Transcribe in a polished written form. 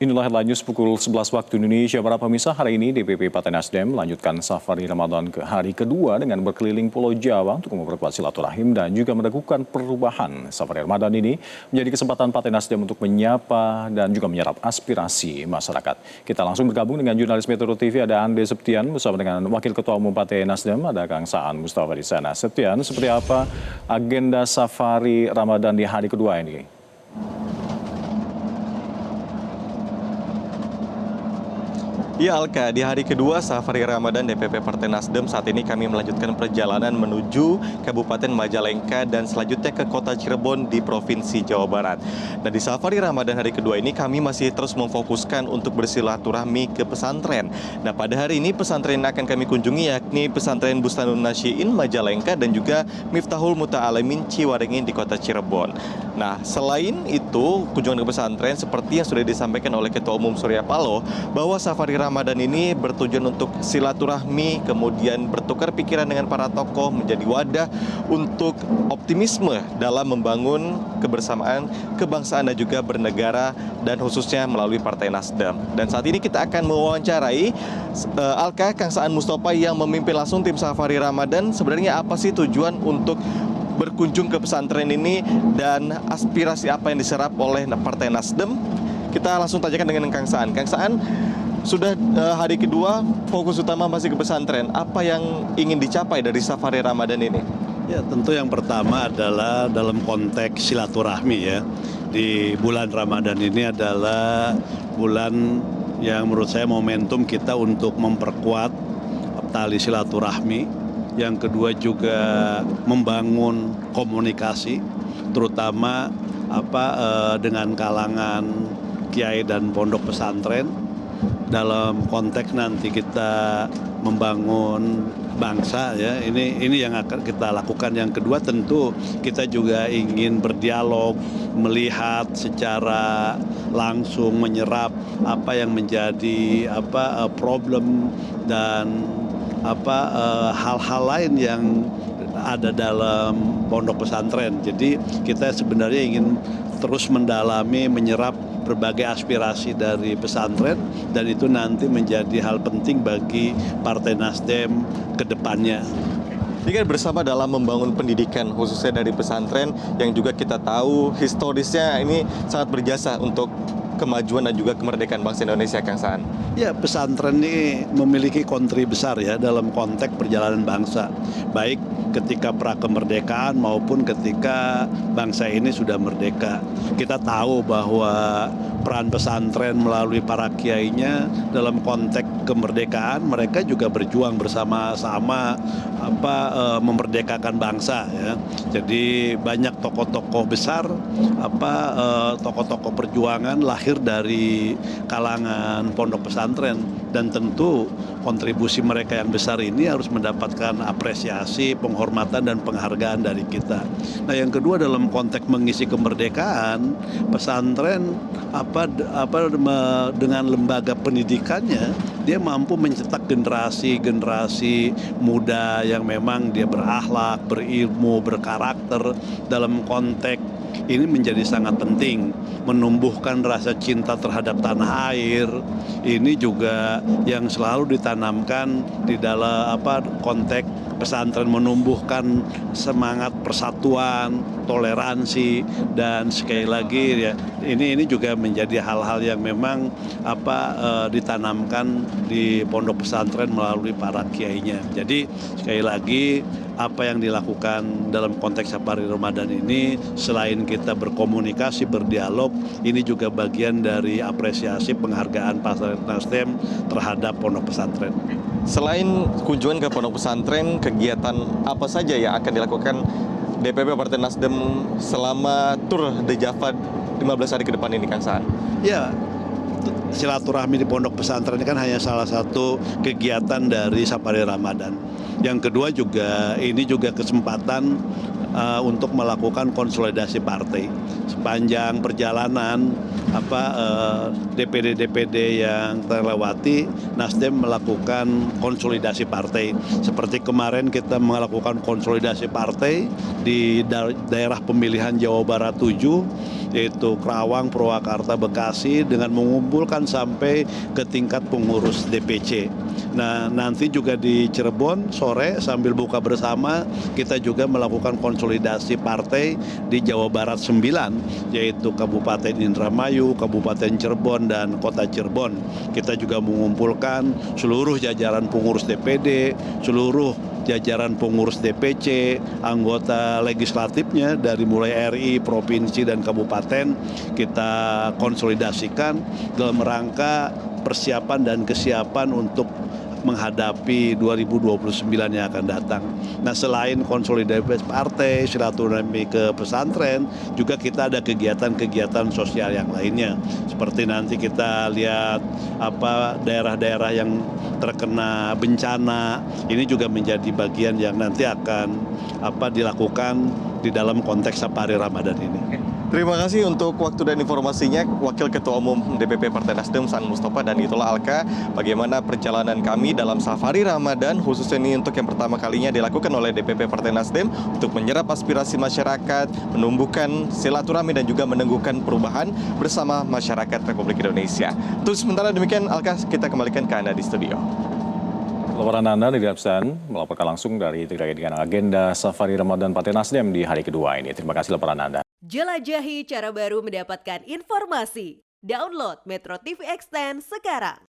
Inilah headline news pukul 11 waktu Indonesia Barat. Pemirsa, hari ini DPP Partai Nasdem melanjutkan safari Ramadan ke hari kedua dengan berkeliling Pulau Jawa untuk memperkuat silaturahim dan juga melakukan perubahan. Safari Ramadan ini menjadi kesempatan Partai Nasdem untuk menyapa dan juga menyerap aspirasi masyarakat. Kita langsung bergabung dengan jurnalis Metro TV, ada Ande Septian bersama dengan Wakil Ketua Umum Partai Nasdem, ada Kang Saan Mustafa di sana. Septian, seperti apa agenda safari Ramadan di hari kedua ini? Ya Alka, di hari kedua safari Ramadan DPP Partai Nasdem saat ini kami melanjutkan perjalanan menuju Kabupaten Majalengka dan selanjutnya ke Kota Cirebon di Provinsi Jawa Barat. Dan di safari Ramadan hari kedua ini kami masih terus memfokuskan untuk bersilaturahmi ke pesantren. Nah pada hari ini pesantren yang akan kami kunjungi yakni Pesantren Bustanun Nasyiin Majalengka dan juga Miftahul Muta'alimin Ciwaringin di Kota Cirebon. Nah selain itu kunjungan ke pesantren seperti yang sudah disampaikan oleh Ketua Umum Surya Paloh bahwa safari Ramadan ini bertujuan untuk silaturahmi, kemudian bertukar pikiran dengan para tokoh, menjadi wadah untuk optimisme dalam membangun kebersamaan, kebangsaan dan juga bernegara dan khususnya melalui Partai Nasdem. Dan saat ini kita akan mewawancarai Alka, Kang Saan Mustafa yang memimpin langsung tim safari Ramadan. Sebenarnya apa sih tujuan untuk berkunjung ke pesantren ini dan aspirasi apa yang diserap oleh Partai Nasdem? Kita langsung tanyakan dengan Kang Saan. Kang Saan, sudah hari kedua, fokus utama masih ke pesantren. Apa yang ingin dicapai dari safari Ramadan ini? Ya, tentu yang pertama adalah dalam konteks silaturahmi ya. Di bulan Ramadan ini adalah bulan yang menurut saya momentum kita untuk memperkuat tali silaturahmi. Yang kedua juga membangun komunikasi, terutama dengan kalangan kiai dan pondok pesantren. Dalam konteks nanti kita membangun bangsa ya, ini yang akan kita lakukan. Yang kedua tentu kita juga ingin berdialog, melihat secara langsung, menyerap apa yang menjadi problem dan hal-hal lain yang ada dalam pondok pesantren. Jadi kita sebenarnya ingin terus mendalami, menyerap berbagai aspirasi dari pesantren, dan itu nanti menjadi hal penting bagi Partai Nasdem ke depannya. Ini kan bersama dalam membangun pendidikan khususnya dari pesantren yang juga kita tahu historisnya ini sangat berjasa untuk kemajuan dan juga kemerdekaan bangsa Indonesia, Kang Saan. Ya, pesantren ini memiliki kontribusi besar ya dalam konteks perjalanan bangsa, baik ketika prakemerdekaan maupun ketika bangsa ini sudah merdeka. Kita tahu bahwa peran pesantren melalui para kiainya dalam konteks kemerdekaan, mereka juga berjuang bersama-sama memerdekakan bangsa ya. Jadi banyak tokoh-tokoh besar, tokoh-tokoh perjuangan lahir dari kalangan pondok pesantren, dan tentu kontribusi mereka yang besar ini harus mendapatkan apresiasi, penghormatan dan penghargaan dari kita. Nah, yang kedua dalam konteks mengisi kemerdekaan, pesantren dengan lembaga pendidikannya dia mampu mencetak generasi muda yang memang dia berakhlak, berilmu, berkarakter. Dalam konteks ini menjadi sangat penting, menumbuhkan rasa cinta terhadap tanah air. Ini juga yang selalu ditanamkan di dalam konteks pesantren, menumbuhkan semangat persatuan, toleransi, dan sekali lagi ya ini juga menjadi hal-hal yang memang ditanamkan di pondok pesantren melalui para kiainya. Jadi sekali lagi apa yang dilakukan dalam konteks safari Ramadan ini, selain kita berkomunikasi, berdialog, ini juga bagian dari apresiasi penghargaan Partai Nasdem terhadap pondok pesantren. Selain kunjungan ke pondok pesantren, kegiatan apa saja yang akan dilakukan DPP Partai Nasdem selama tur The Java 15 hari ke depan ini, Kang Saan? Ya, silaturahmi di pondok pesantren ini kan hanya salah satu kegiatan dari safari Ramadan. Yang kedua juga ini juga kesempatan untuk melakukan konsolidasi partai. Sepanjang perjalanan DPD-DPD yang terlewati, Nasdem melakukan konsolidasi partai. Seperti kemarin kita melakukan konsolidasi partai di daerah pemilihan Jawa Barat 7, yaitu Kerawang, Purwakarta, Bekasi, dengan mengumpulkan sampai ke tingkat pengurus DPC. Nah, nanti juga di Cirebon sore sambil buka bersama kita juga melakukan konsolidasi partai di Jawa Barat 9, yaitu Kabupaten Indramayu, Kabupaten Cirebon, dan Kota Cirebon. Kita juga mengumpulkan seluruh jajaran pengurus DPD, seluruh jajaran pengurus DPC, anggota legislatifnya dari mulai RI, provinsi, dan kabupaten kita konsolidasikan dalam rangka persiapan dan kesiapan untuk menghadapi 2029 yang akan datang. Nah, selain konsolidasi partai, silaturahmi ke pesantren, juga kita ada kegiatan-kegiatan sosial yang lainnya. Seperti nanti kita lihat daerah-daerah yang terkena bencana, ini juga menjadi bagian yang nanti akan dilakukan di dalam konteks Safari Ramadan ini. Terima kasih untuk waktu dan informasinya, Wakil Ketua Umum DPP Partai Nasdem, San Mustafa, dan itulah Alka, bagaimana perjalanan kami dalam Safari Ramadan, khususnya ini untuk yang pertama kalinya dilakukan oleh DPP Partai Nasdem untuk menyerap aspirasi masyarakat, menumbuhkan silaturahmi, dan juga meneguhkan perubahan bersama masyarakat Republik Indonesia. Untuk sementara demikian, Alka, kita kembalikan ke Anda di studio. Laporan Anda dari Absan melaporkan langsung dari terkait dengan agenda Safari Ramadan Partai Nasdem di hari kedua ini. Terima kasih laporan Anda. Jelajahi cara baru mendapatkan informasi. Download Metro TV Extend sekarang.